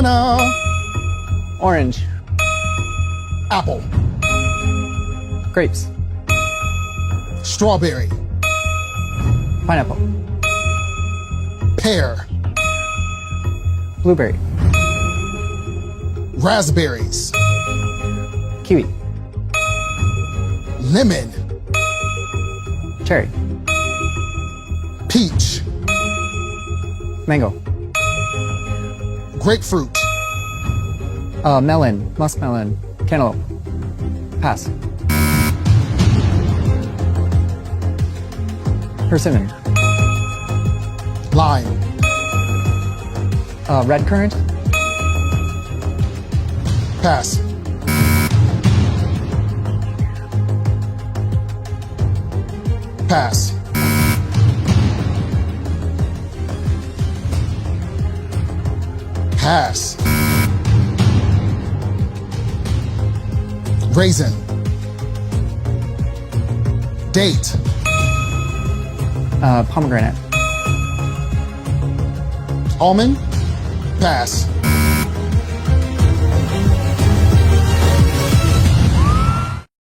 banana, Orange. apple, Grapes. strawberry, Pineapple. pear, Blueberry. raspberries, Kiwi. lemon, Cherry. peach, Mango. grapefruit, Melon. Muskmelon. Cantaloupe. Pass. Persimmon. lime, Red currant. pass, pass, pass, raisin, date, Pomegranate. almond, pass,